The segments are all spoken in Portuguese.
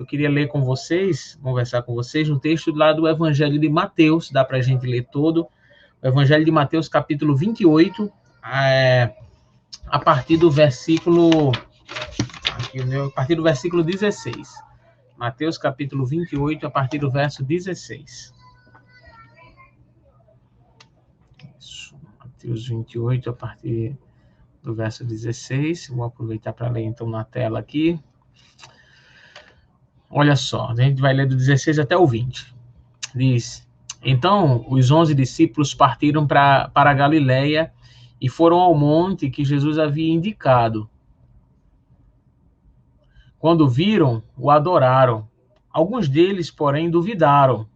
queria ler com vocês, conversar com vocês, um texto lá do Evangelho de Mateus, dá para a gente ler todo, o Evangelho de Mateus, capítulo 28, a partir do versículo 16. Mateus, capítulo 28, a partir do verso 16. Isso, Mateus 28, a partir do verso 16. Vou aproveitar para ler, então, na tela aqui. Olha só, a gente vai ler do 16 até o 20. Diz: Então, os 11 discípulos partiram para a Galileia e foram ao monte que Jesus havia indicado. Quando viram, o adoraram. Alguns deles, porém, duvidaram.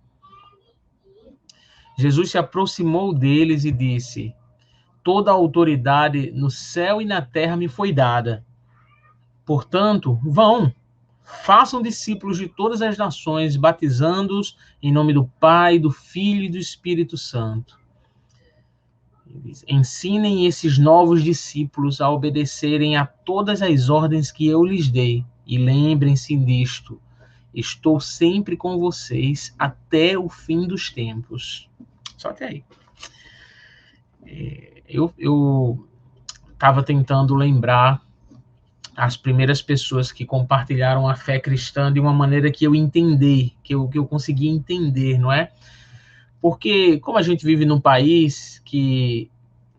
Jesus se aproximou deles e disse: Toda a autoridade no céu e na terra me foi dada. Portanto, vão, façam discípulos de todas as nações, batizando-os em nome do Pai, do Filho e do Espírito Santo. Ensinem esses novos discípulos a obedecerem a todas as ordens que eu lhes dei. E lembrem-se disto: estou sempre com vocês até o fim dos tempos. Só até aí. Eu estava tentando lembrar as primeiras pessoas que compartilharam a fé cristã de uma maneira que eu entendi, que eu consegui entender, não é? Porque como a gente vive num país que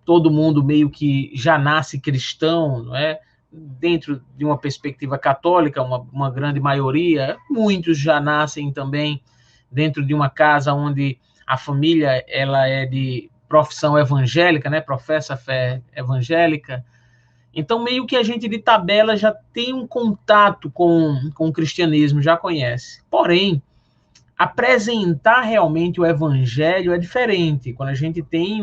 todo mundo meio que já nasce cristão, não é? Dentro de uma perspectiva católica, uma grande maioria, muitos já nascem também dentro de uma casa onde a família ela é de profissão evangélica, né? Professa a fé evangélica. Então, meio que a gente de tabela já tem um contato com o cristianismo, já conhece. Porém, apresentar realmente o evangelho é diferente. Quando a gente tem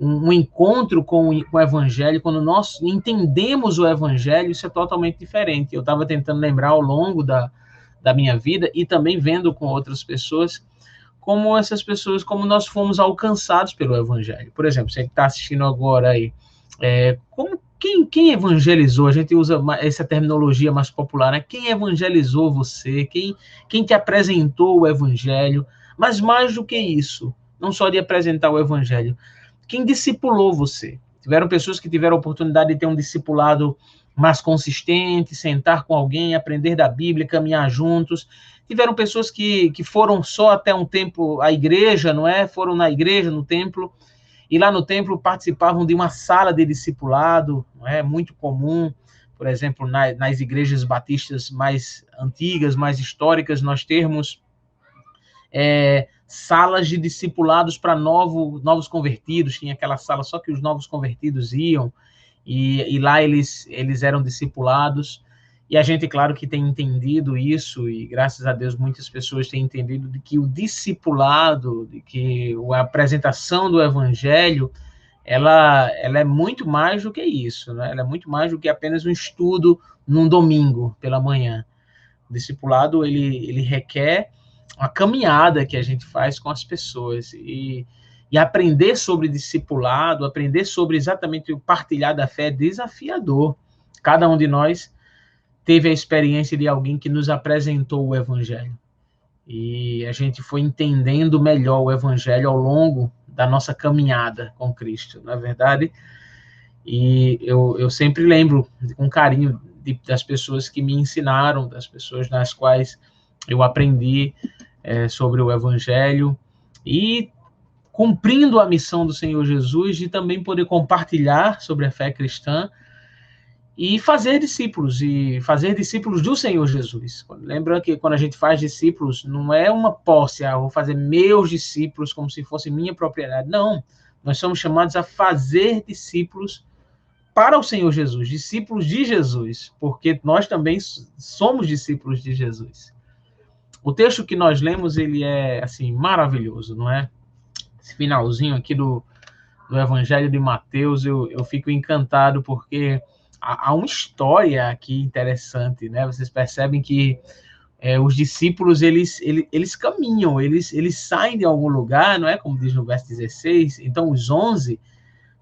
um encontro com o evangelho, quando nós entendemos o evangelho, isso é totalmente diferente. Eu estava tentando lembrar ao longo da minha vida e também vendo com outras pessoas como essas pessoas, como nós fomos alcançados pelo evangelho. Por exemplo, você que está assistindo agora aí, quem evangelizou? A gente usa essa terminologia mais popular, né? Quem evangelizou você? Quem te apresentou o evangelho? Mas mais do que isso, não só de apresentar o evangelho, quem discipulou você? Tiveram pessoas que tiveram a oportunidade de ter um discipulado mais consistente, sentar com alguém, aprender da Bíblia, caminhar juntos. Tiveram pessoas que foram só até um tempo à igreja, não é? Foram na igreja, no templo, e lá no templo participavam de uma sala de discipulado, não é? Muito comum, por exemplo, nas igrejas batistas mais antigas, mais históricas, nós termos salas de discipulados para novos convertidos. Tinha aquela sala só que os novos convertidos iam, e lá eles eram discipulados. E a gente, claro, que tem entendido isso, e graças a Deus muitas pessoas têm entendido de que o discipulado, de que a apresentação do evangelho, ela é muito mais do que isso, né? Ela é muito mais do que apenas um estudo num domingo pela manhã. O discipulado, ele requer uma caminhada que a gente faz com as pessoas, e aprender sobre discipulado, aprender sobre exatamente o partilhar da fé é desafiador. Cada um de nós teve a experiência de alguém que nos apresentou o evangelho, e a gente foi entendendo melhor o evangelho ao longo da nossa caminhada com Cristo, não é verdade? E eu sempre lembro com carinho das pessoas que me ensinaram, das pessoas nas quais eu aprendi sobre o evangelho, e cumprindo a missão do Senhor Jesus de também poder compartilhar sobre a fé cristã e fazer discípulos do Senhor Jesus. Lembra que quando a gente faz discípulos, não é uma posse, eu vou fazer meus discípulos como se fosse minha propriedade. Não, nós somos chamados a fazer discípulos para o Senhor Jesus, discípulos de Jesus, porque nós também somos discípulos de Jesus. O texto que nós lemos, ele é, assim, maravilhoso, não é? Esse finalzinho aqui do Evangelho de Mateus, eu fico encantado, porque há uma história aqui interessante, né? Vocês percebem que os discípulos, eles caminham, eles saem de algum lugar, não é? Como diz no verso 16. Então, os 11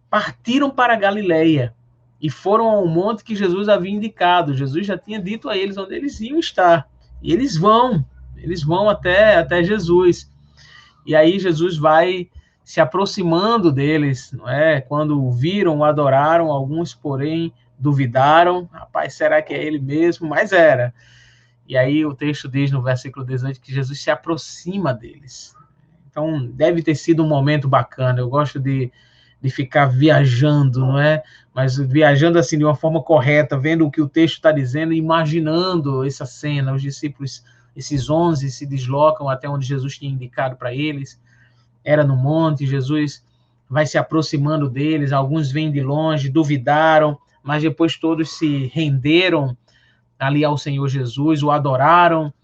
partiram para a Galileia e foram ao monte que Jesus havia indicado. Jesus já tinha dito a eles onde eles iam estar. E eles vão até Jesus. E aí Jesus vai se aproximando deles, não é? Quando o viram, o adoraram, alguns, porém, duvidaram. Rapaz, será que é ele mesmo? Mas era. E aí o texto diz no versículo 18 que Jesus se aproxima deles. Então, deve ter sido um momento bacana. Eu gosto de ficar viajando, não é? Mas viajando assim de uma forma correta, vendo o que o texto está dizendo, imaginando essa cena. Os discípulos, esses 11, se deslocam até onde Jesus tinha indicado para eles. Era no monte, Jesus vai se aproximando deles. Alguns vêm de longe, duvidaram, mas depois todos se renderam ali ao Senhor Jesus, o adoraram.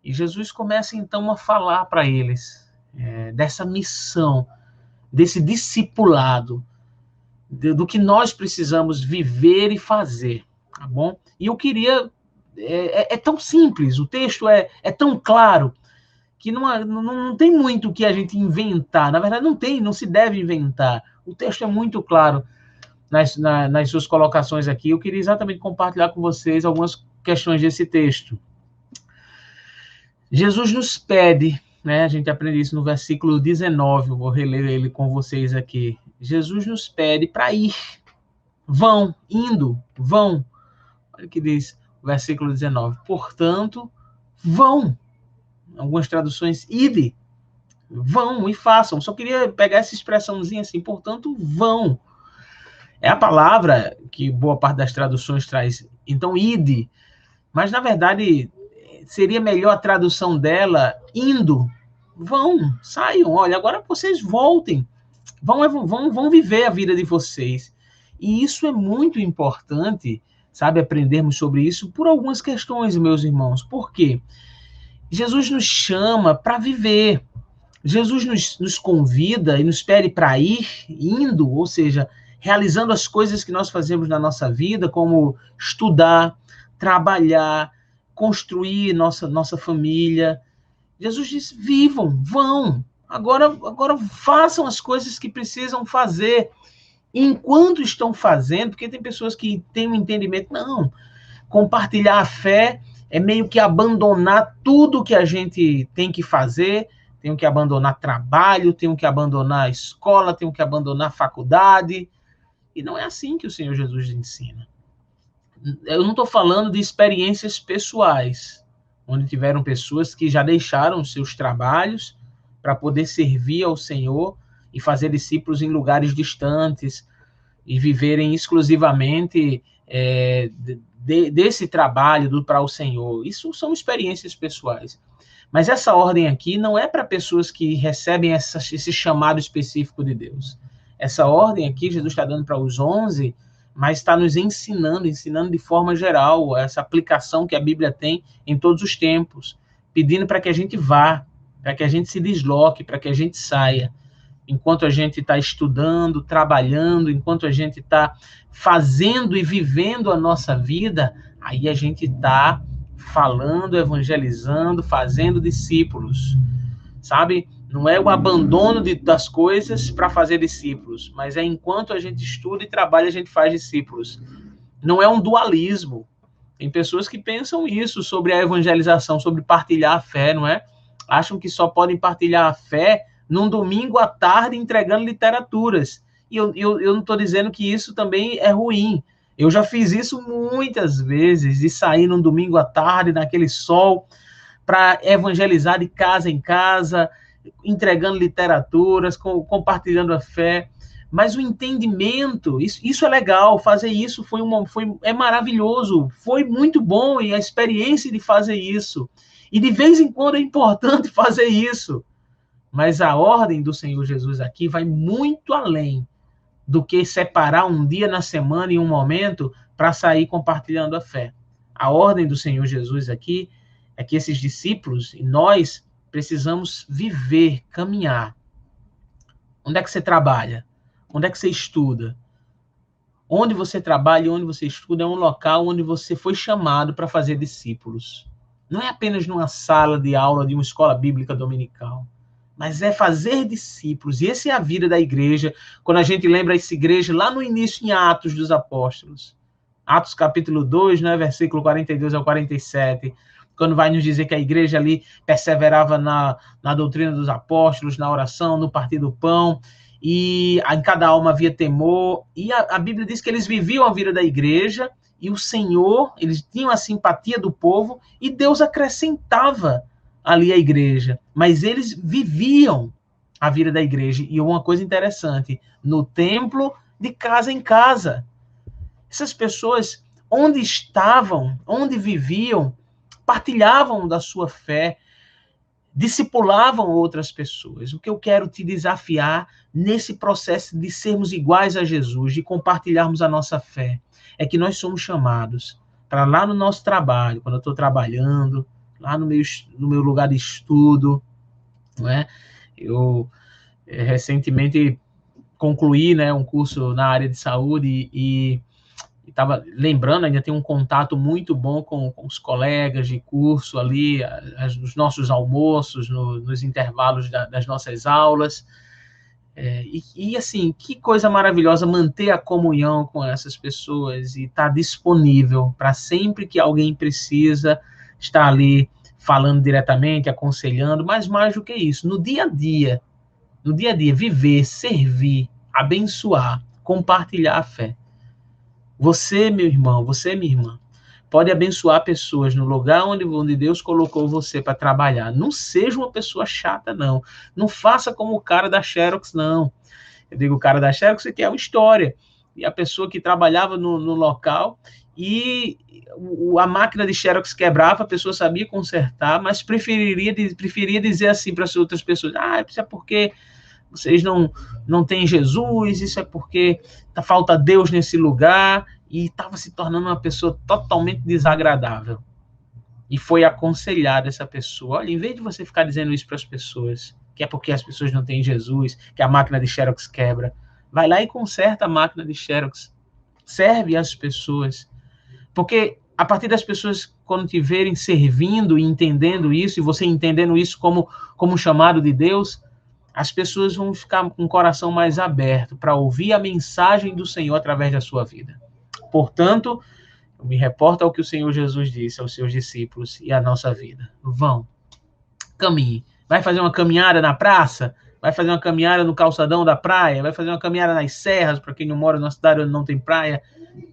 E Jesus começa então a falar para eles dessa missão, desse discipulado, do que nós precisamos viver e fazer, tá bom? E eu queria... É tão simples, o texto é tão claro, que não tem muito o que a gente inventar. Na verdade, não se deve inventar. O texto é muito claro nas suas colocações aqui. Eu queria exatamente compartilhar com vocês algumas questões desse texto. Jesus nos pede, né? A gente aprende isso no versículo 19, eu vou reler ele com vocês aqui. Jesus nos pede para ir. Vão, indo, vão. Olha o que diz o versículo 19. Portanto, vão. Algumas traduções, ide. Vão e façam. Só queria pegar essa expressãozinha assim, portanto, vão. É a palavra que boa parte das traduções traz. Então, ide. Mas, na verdade, seria melhor a tradução dela, indo. Vão, saiam. Olha, agora vocês voltem. Vão viver a vida de vocês. E isso é muito importante, sabe, aprendermos sobre isso por algumas questões, meus irmãos. Por quê? Jesus nos chama para viver. Jesus nos convida e nos pede para ir, indo, ou seja, realizando as coisas que nós fazemos na nossa vida, como estudar, trabalhar, construir nossa família. Jesus diz, vivam, vão. Agora façam as coisas que precisam fazer. Enquanto estão fazendo, porque tem pessoas que têm um entendimento, não, compartilhar a fé é meio que abandonar tudo que a gente tem que fazer, tenho que abandonar trabalho, tenho que abandonar a escola, tenho que abandonar a faculdade. E não é assim que o Senhor Jesus ensina. Eu não estou falando de experiências pessoais, onde tiveram pessoas que já deixaram seus trabalhos para poder servir ao Senhor e fazer discípulos em lugares distantes e viverem exclusivamente desse trabalho para o Senhor. Isso são experiências pessoais. Mas essa ordem aqui não é para pessoas que recebem esse chamado específico de Deus. Essa ordem aqui, Jesus está dando para os 11, mas está nos ensinando de forma geral, essa aplicação que a Bíblia tem em todos os tempos, pedindo para que a gente vá, para que a gente se desloque, para que a gente saia. Enquanto a gente está estudando, trabalhando, enquanto a gente está fazendo e vivendo a nossa vida, aí a gente está falando, evangelizando, fazendo discípulos, sabe? Não é o abandono das coisas para fazer discípulos, mas é enquanto a gente estuda e trabalha, a gente faz discípulos. Não é um dualismo. Tem pessoas que pensam isso sobre a evangelização, sobre partilhar a fé, não é? Acham que só podem partilhar a fé num domingo à tarde entregando literaturas. E eu não estou dizendo que isso também é ruim. Eu já fiz isso muitas vezes, de sair num domingo à tarde, naquele sol, para evangelizar de casa em casa, entregando literaturas, compartilhando a fé. Mas o entendimento, isso é legal, fazer isso é maravilhoso, foi muito bom, e a experiência de fazer isso. E de vez em quando é importante fazer isso. Mas a ordem do Senhor Jesus aqui vai muito além do que separar um dia na semana e um momento para sair compartilhando a fé. A ordem do Senhor Jesus aqui é que esses discípulos e nós precisamos viver, caminhar. Onde é que você trabalha? Onde é que você estuda? Onde você trabalha e onde você estuda é um local onde você foi chamado para fazer discípulos. Não é apenas numa sala de aula de uma escola bíblica dominical, mas é fazer discípulos. E essa é a vida da igreja, quando a gente lembra essa igreja lá no início, em Atos dos Apóstolos. Atos capítulo 2, né, versículo 42 ao 47. quando vai nos dizer que a igreja ali perseverava na doutrina dos apóstolos, na oração, no partir do pão, e em cada alma havia temor, e a Bíblia diz que eles viviam a vida da igreja, e o Senhor, eles tinham a simpatia do povo, e Deus acrescentava ali a igreja, mas eles viviam a vida da igreja, e uma coisa interessante, no templo, de casa em casa. Essas pessoas, onde estavam, onde viviam, partilhavam da sua fé, discipulavam outras pessoas. O que eu quero te desafiar nesse processo de sermos iguais a Jesus, de compartilharmos a nossa fé, é que nós somos chamados para lá no nosso trabalho, quando eu estou trabalhando, lá no meu lugar de estudo, não é? Eu recentemente concluí, né, um curso na área de saúde e estava lembrando, ainda tem um contato muito bom com os colegas de curso ali, os nossos almoços, nos intervalos das nossas aulas. E assim, que coisa maravilhosa manter a comunhão com essas pessoas e estar disponível para sempre que alguém precisa estar ali falando diretamente, aconselhando, mas mais do que isso, no dia a dia, viver, servir, abençoar, compartilhar a fé. Você, meu irmão, você, minha irmã, pode abençoar pessoas no lugar onde Deus colocou você para trabalhar. Não seja uma pessoa chata, não. Não faça como o cara da Xerox, não. Eu digo o cara da Xerox, que é uma história. E a pessoa que trabalhava no local e a máquina de Xerox quebrava, a pessoa sabia consertar, mas preferia dizer assim para as outras pessoas, isso é porque vocês não têm Jesus, isso é porque falta Deus nesse lugar, e estava se tornando uma pessoa totalmente desagradável. E foi aconselhada essa pessoa, olha, em vez de você ficar dizendo isso para as pessoas, que é porque as pessoas não têm Jesus, que a máquina de Xerox quebra, vai lá e conserta a máquina de Xerox, serve as pessoas, porque a partir das pessoas, quando te verem servindo e entendendo isso, e você entendendo isso como um chamado de Deus, as pessoas vão ficar com o coração mais aberto para ouvir a mensagem do Senhor através da sua vida. Portanto, eu me reporto ao que o Senhor Jesus disse aos seus discípulos e à nossa vida. Vão, caminhe. Vai fazer uma caminhada na praça? Vai fazer uma caminhada no calçadão da praia? Vai fazer uma caminhada nas serras, para quem não mora numa cidade onde não tem praia?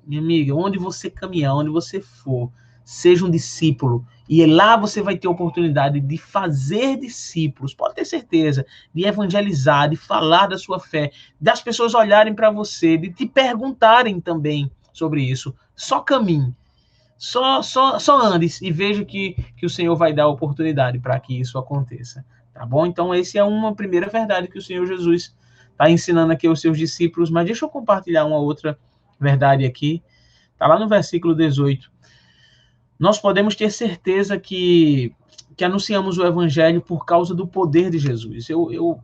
Minha amiga, onde você caminhar, onde você for, seja um discípulo. E lá você vai ter a oportunidade de fazer discípulos, pode ter certeza, de evangelizar, de falar da sua fé, das pessoas olharem para você, de te perguntarem também sobre isso. Só caminhe, só andes e veja que o Senhor vai dar a oportunidade para que isso aconteça. Tá bom? Então, essa é uma primeira verdade que o Senhor Jesus está ensinando aqui aos seus discípulos, mas deixa eu compartilhar uma outra verdade aqui. Está lá no versículo 18. Nós podemos ter certeza que anunciamos o evangelho por causa do poder de Jesus. Eu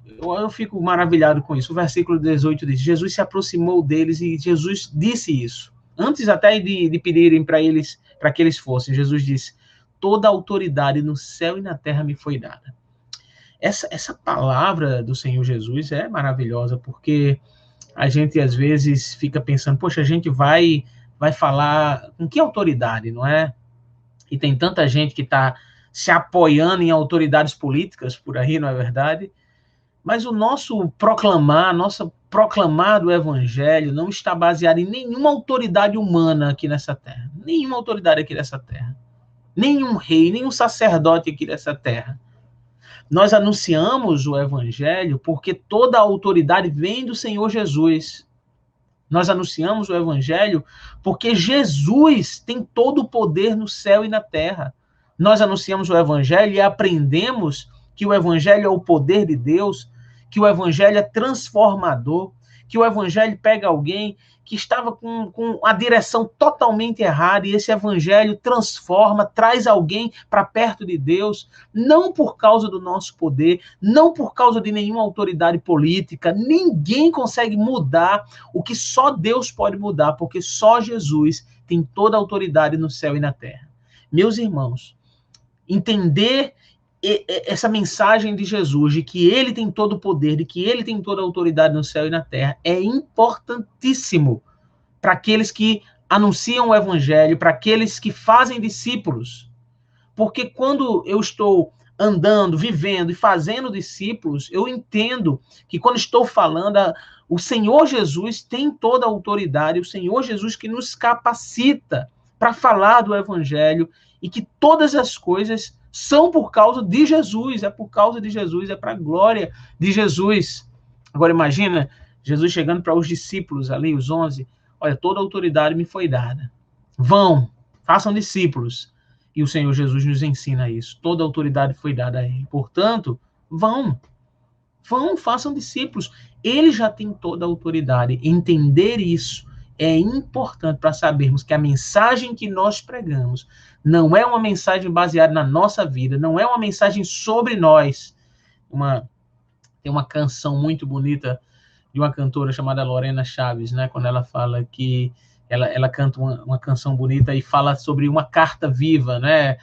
fico maravilhado com isso. O versículo 18 diz, Jesus se aproximou deles e Jesus disse isso. Antes até de pedirem para que eles fossem, Jesus disse, toda a autoridade no céu e na terra me foi dada. Essa palavra do Senhor Jesus é maravilhosa, porque a gente às vezes fica pensando, poxa, a gente vai falar com que autoridade, não é? E tem tanta gente que está se apoiando em autoridades políticas por aí, não é verdade? Mas o nosso proclamar do evangelho não está baseado em nenhuma autoridade humana aqui nessa terra. Nenhuma autoridade aqui nessa terra. Nenhum rei, nenhum sacerdote aqui nessa terra. Nós anunciamos o evangelho porque toda a autoridade vem do Senhor Jesus. Nós anunciamos o evangelho porque Jesus tem todo o poder no céu e na terra. Nós anunciamos o evangelho e aprendemos que o evangelho é o poder de Deus, que o evangelho é transformador, que o evangelho pega alguém que estava com a direção totalmente errada e esse evangelho transforma, traz alguém para perto de Deus, não por causa do nosso poder, não por causa de nenhuma autoridade política, ninguém consegue mudar o que só Deus pode mudar, porque só Jesus tem toda a autoridade no céu e na terra. Meus irmãos, entender essa mensagem de Jesus, de que ele tem todo o poder, de que ele tem toda a autoridade no céu e na terra, é importantíssimo para aqueles que anunciam o evangelho, para aqueles que fazem discípulos. Porque quando eu estou andando, vivendo e fazendo discípulos, eu entendo que quando estou falando, o Senhor Jesus tem toda a autoridade, o Senhor Jesus que nos capacita para falar do Evangelho e que todas as coisas são por causa de Jesus, é por causa de Jesus, é para a glória de Jesus. Agora imagina Jesus chegando para os discípulos ali, os 11, olha, toda a autoridade me foi dada. Vão, façam discípulos. E o Senhor Jesus nos ensina isso. Toda a autoridade foi dada a ele. Portanto, vão, façam discípulos. Ele já tem toda a autoridade. Entender isso é importante para sabermos que a mensagem que nós pregamos não é uma mensagem baseada na nossa vida, não é uma mensagem sobre nós. Tem uma canção muito bonita de uma cantora chamada Lorena Chaves, né? Quando ela fala que ela canta uma canção bonita e fala sobre uma carta viva, né?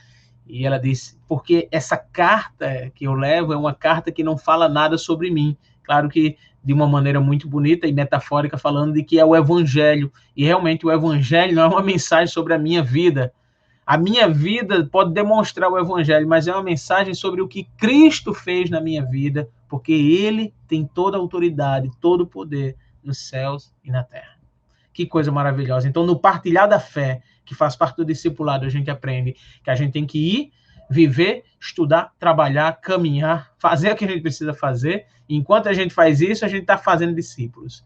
E ela diz, porque essa carta que eu levo é uma carta que não fala nada sobre mim. Claro que de uma maneira muito bonita e metafórica, falando de que é o Evangelho. E realmente o Evangelho não é uma mensagem sobre a minha vida. A minha vida pode demonstrar o Evangelho, mas é uma mensagem sobre o que Cristo fez na minha vida, porque Ele tem toda a autoridade, todo o poder nos céus e na terra. Que coisa maravilhosa. Então, no partilhar da fé, que faz parte do discipulado, a gente aprende que a gente tem que ir, viver, estudar, trabalhar, caminhar, fazer o que a gente precisa fazer. E enquanto a gente faz isso, a gente está fazendo discípulos.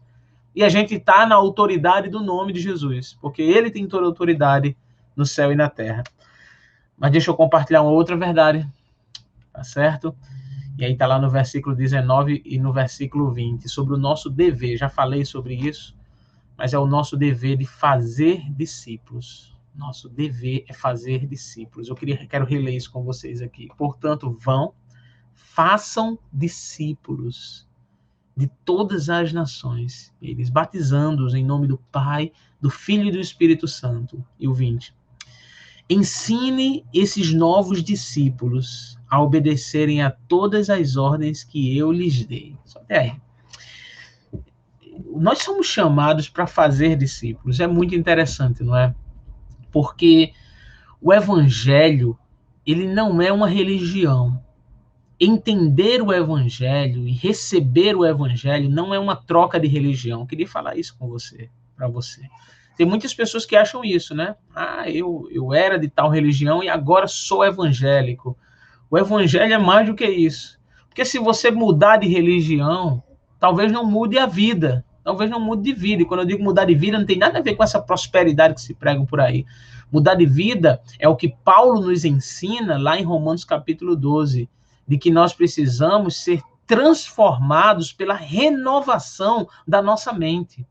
E a gente está na autoridade do nome de Jesus, porque Ele tem toda a autoridade no céu e na terra. Mas deixa eu compartilhar uma outra verdade, tá certo? E aí está lá no versículo 19 e no versículo 20, sobre o nosso dever. Já falei sobre isso, mas é o nosso dever de fazer discípulos. Nosso dever é fazer discípulos. Quero reler isso com vocês aqui. Portanto, vão, façam discípulos de todas as nações, eles batizando-os em nome do Pai, do Filho e do Espírito Santo. E o 20. Ensine esses novos discípulos a obedecerem a todas as ordens que eu lhes dei. Só até aí. Nós somos chamados para fazer discípulos. É muito interessante, não é? Porque o Evangelho, ele não é uma religião. Entender o Evangelho e receber o Evangelho não é uma troca de religião. Eu queria falar isso com você, para você. Tem muitas pessoas que acham isso, né? Eu era de tal religião e agora sou evangélico. O Evangelho é mais do que isso. Porque se você mudar de religião, talvez não mude a vida. Talvez não mude de vida. E quando eu digo mudar de vida, não tem nada a ver com essa prosperidade que se prega por aí. Mudar de vida é o que Paulo nos ensina lá em Romanos capítulo 12, de que nós precisamos ser transformados pela renovação da nossa mente.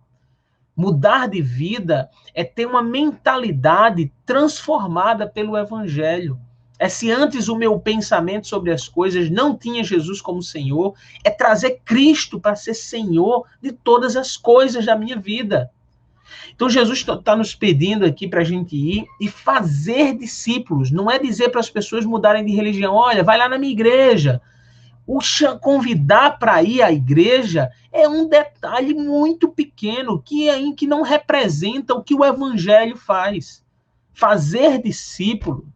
Mudar de vida é ter uma mentalidade transformada pelo Evangelho. É se antes o meu pensamento sobre as coisas não tinha Jesus como Senhor, é trazer Cristo para ser Senhor de todas as coisas da minha vida. Então Jesus está nos pedindo aqui para a gente ir e fazer discípulos. Não é dizer para as pessoas mudarem de religião, olha, vai lá na minha igreja. O convidar para ir à igreja é um detalhe muito pequeno que não representa o que o Evangelho faz. Fazer discípulo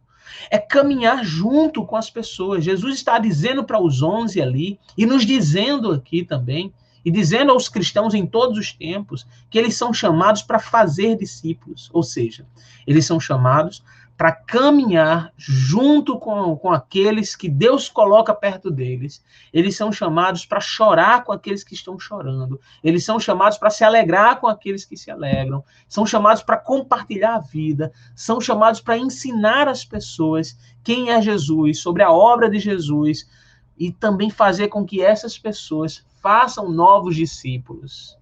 é caminhar junto com as pessoas. Jesus está dizendo para os 11 ali, e nos dizendo aqui também, e dizendo aos cristãos em todos os tempos, que eles são chamados para fazer discípulos. Ou seja, eles são chamados para caminhar junto com aqueles que Deus coloca perto deles. Eles são chamados para chorar com aqueles que estão chorando. Eles são chamados para se alegrar com aqueles que se alegram. São chamados para compartilhar a vida. São chamados para ensinar as pessoas quem é Jesus, sobre a obra de Jesus, e também fazer com que essas pessoas façam novos discípulos.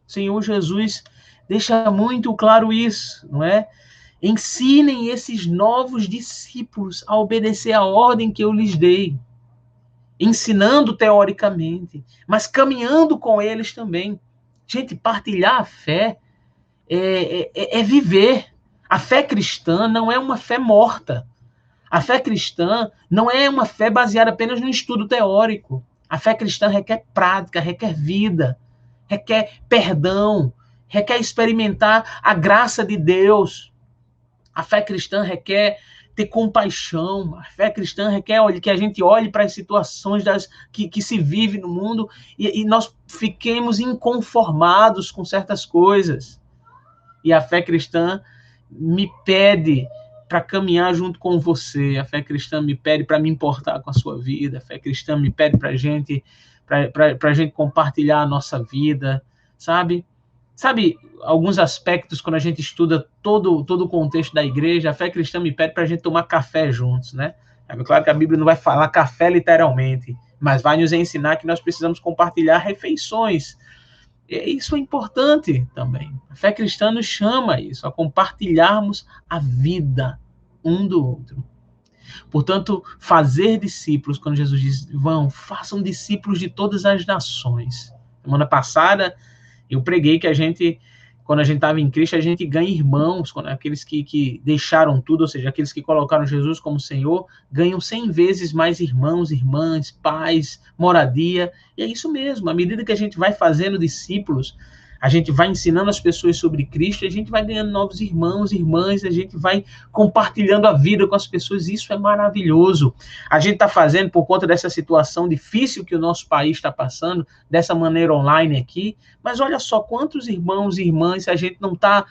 O Senhor Jesus deixa muito claro isso, não é? Ensinem esses novos discípulos a obedecer a ordem que eu lhes dei. Ensinando teoricamente, mas caminhando com eles também. Gente, partilhar a fé é viver. A fé cristã não é uma fé morta. A fé cristã não é uma fé baseada apenas no estudo teórico. A fé cristã requer prática, requer vida, requer perdão, requer experimentar a graça de Deus. A fé cristã requer ter compaixão. A fé cristã requer que a gente olhe para as situações que se vive no mundo e nós fiquemos inconformados com certas coisas. E a fé cristã me pede para caminhar junto com você. A fé cristã me pede para me importar com a sua vida. A fé cristã me pede para a gente compartilhar a nossa vida, sabe? Sabe, alguns aspectos, quando a gente estuda todo o contexto da igreja, a fé cristã me pede para a gente tomar café juntos, né? É claro que a Bíblia não vai falar café literalmente, mas vai nos ensinar que nós precisamos compartilhar refeições. E isso é importante também. A fé cristã nos chama a isso, a compartilharmos a vida um do outro. Portanto, fazer discípulos, quando Jesus diz, façam discípulos de todas as nações. Semana passada, eu preguei que quando a gente estava em Cristo, a gente ganha irmãos, aqueles que deixaram tudo, ou seja, aqueles que colocaram Jesus como Senhor, ganham 100 vezes mais irmãos, irmãs, pais, moradia. E é isso mesmo, à medida que a gente vai fazendo discípulos, a gente vai ensinando as pessoas sobre Cristo, a gente vai ganhando novos irmãos, irmãs, a gente vai compartilhando a vida com as pessoas, isso é maravilhoso. A gente está fazendo, por conta dessa situação difícil que o nosso país está passando, dessa maneira online aqui, mas olha só quantos irmãos e irmãs a gente não está...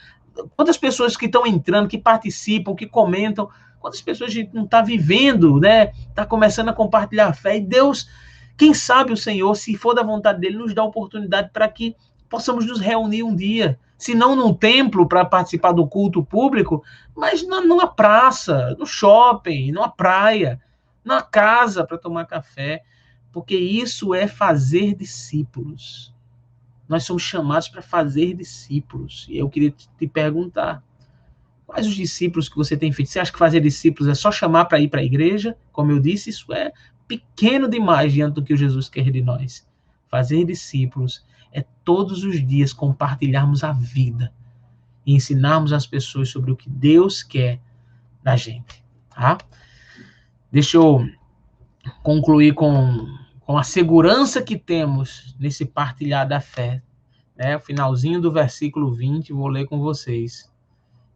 Quantas pessoas que estão entrando, que participam, que comentam, quantas pessoas a gente não está vivendo, né? Está começando a compartilhar a fé, e Deus, quem sabe o Senhor, se for da vontade dele, nos dá a oportunidade para que possamos nos reunir um dia, se não num templo para participar do culto público, mas numa praça, no shopping, numa praia, na casa para tomar café, porque isso é fazer discípulos. Nós somos chamados para fazer discípulos. E eu queria te perguntar, quais os discípulos que você tem feito? Você acha que fazer discípulos é só chamar para ir para a igreja? Como eu disse, isso é pequeno demais diante do que o Jesus quer de nós. Fazer discípulos é todos os dias compartilharmos a vida e ensinarmos as pessoas sobre o que Deus quer da gente. Tá? Deixa eu concluir com a segurança que temos nesse partilhar da fé. O finalzinho do versículo 20, vou ler com vocês.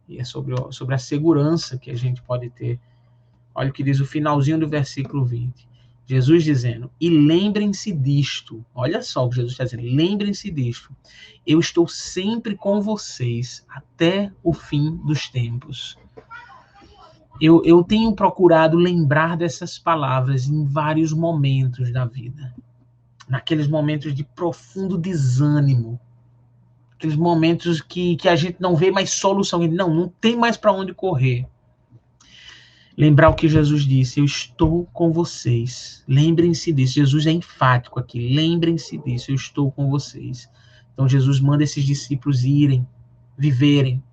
E é sobre a segurança que a gente pode ter. Olha o que diz o finalzinho do versículo 20. Jesus dizendo, e lembrem-se disto. Olha só o que Jesus está dizendo. Lembrem-se disto. Eu estou sempre com vocês até o fim dos tempos. Eu tenho procurado lembrar dessas palavras em vários momentos da vida. Naqueles momentos de profundo desânimo. Aqueles momentos que a gente não vê mais solução. Não tem mais para onde correr. Lembrar o que Jesus disse, eu estou com vocês. Lembrem-se disso. Jesus é enfático aqui. Lembrem-se disso, eu estou com vocês. Então Jesus manda esses discípulos irem, viverem.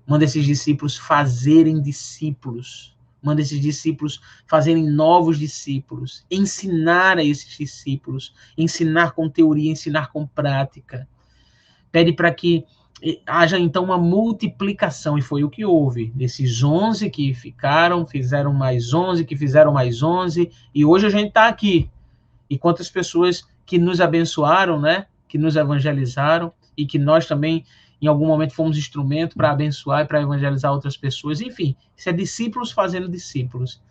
Manda esses discípulos fazerem discípulos. Manda esses discípulos fazerem novos discípulos. Ensinar a esses discípulos. Ensinar com teoria, ensinar com prática. Pede para que haja então uma multiplicação, e foi o que houve. Desses 11 que ficaram, fizeram mais 11, que fizeram mais 11, e hoje a gente está aqui. E quantas pessoas que nos abençoaram, né? Que nos evangelizaram, e que nós também, em algum momento, fomos instrumento para abençoar e para evangelizar outras pessoas. Enfim, isso é discípulos fazendo discípulos.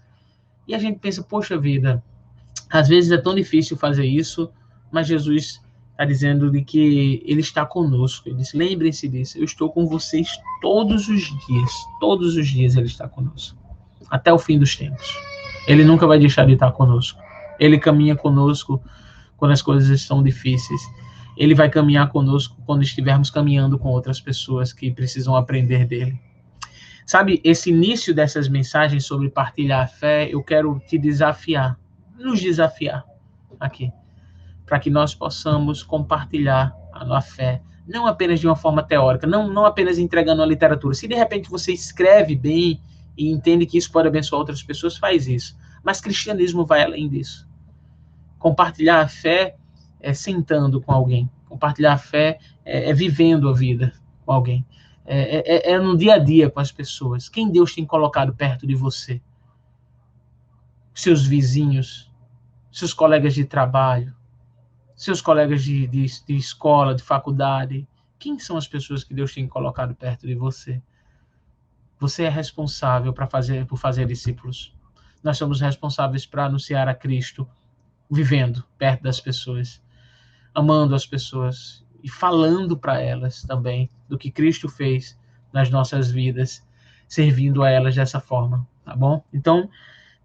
E a gente pensa, poxa vida, às vezes é tão difícil fazer isso, mas Jesus está dizendo de que ele está conosco. Ele diz, lembrem-se disso, eu estou com vocês todos os dias ele está conosco, até o fim dos tempos. Ele nunca vai deixar de estar conosco. Ele caminha conosco quando as coisas estão difíceis. Ele vai caminhar conosco quando estivermos caminhando com outras pessoas que precisam aprender dele. Sabe, esse início dessas mensagens sobre partilhar a fé, eu quero te desafiar, nos desafiar aqui, para que nós possamos compartilhar a fé, não apenas de uma forma teórica, não apenas entregando a literatura. Se de repente você escreve bem e entende que isso pode abençoar outras pessoas, faz isso. Mas cristianismo vai além disso. Compartilhar a fé é sentando com alguém. Compartilhar a fé é vivendo a vida com alguém. É no dia a dia com as pessoas. Quem Deus tem colocado perto de você? Seus vizinhos, seus colegas de trabalho, seus colegas de escola, de faculdade. Quem são as pessoas que Deus tem colocado perto de você? Você é responsável por fazer discípulos. Nós somos responsáveis para anunciar a Cristo, vivendo perto das pessoas, amando as pessoas e falando para elas também do que Cristo fez nas nossas vidas, servindo a elas dessa forma, tá bom? Então,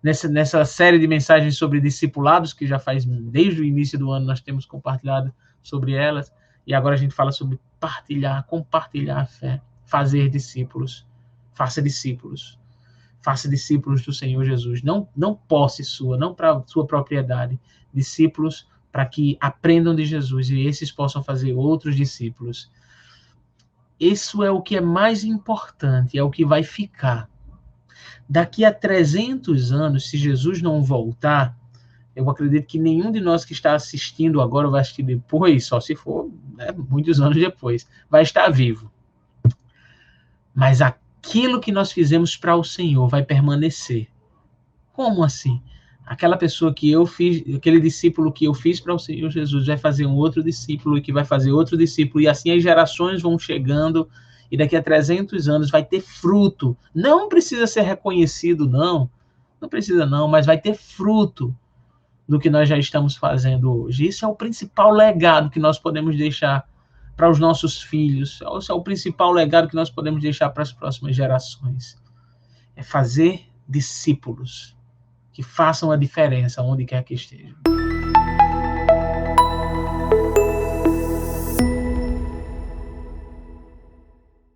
nessa série de mensagens sobre discipulados, que já faz desde o início do ano nós temos compartilhado sobre elas, e agora a gente fala sobre compartilhar a fé, fazer discípulos. Faça discípulos. Faça discípulos do Senhor Jesus. Não posse sua, não para sua propriedade. Discípulos para que aprendam de Jesus e esses possam fazer outros discípulos. Isso é o que é mais importante, é o que vai ficar. Daqui a 300 anos, se Jesus não voltar, eu acredito que nenhum de nós que está assistindo agora vai assistir depois, só se for, né, muitos anos depois, vai estar vivo. Mas aquilo que nós fizemos para o Senhor vai permanecer. Como assim? Aquela pessoa que eu fiz, aquele discípulo que eu fiz para o Senhor Jesus vai fazer um outro discípulo e que vai fazer outro discípulo, e assim as gerações vão chegando, e daqui a 300 anos vai ter fruto. Não precisa ser reconhecido, não precisa não, mas vai ter fruto do que nós já estamos fazendo hoje. Isso é o principal legado que nós podemos deixar para os nossos filhos. Esse é o principal legado que nós podemos deixar para as próximas gerações. É fazer discípulos que façam a diferença onde quer que estejam.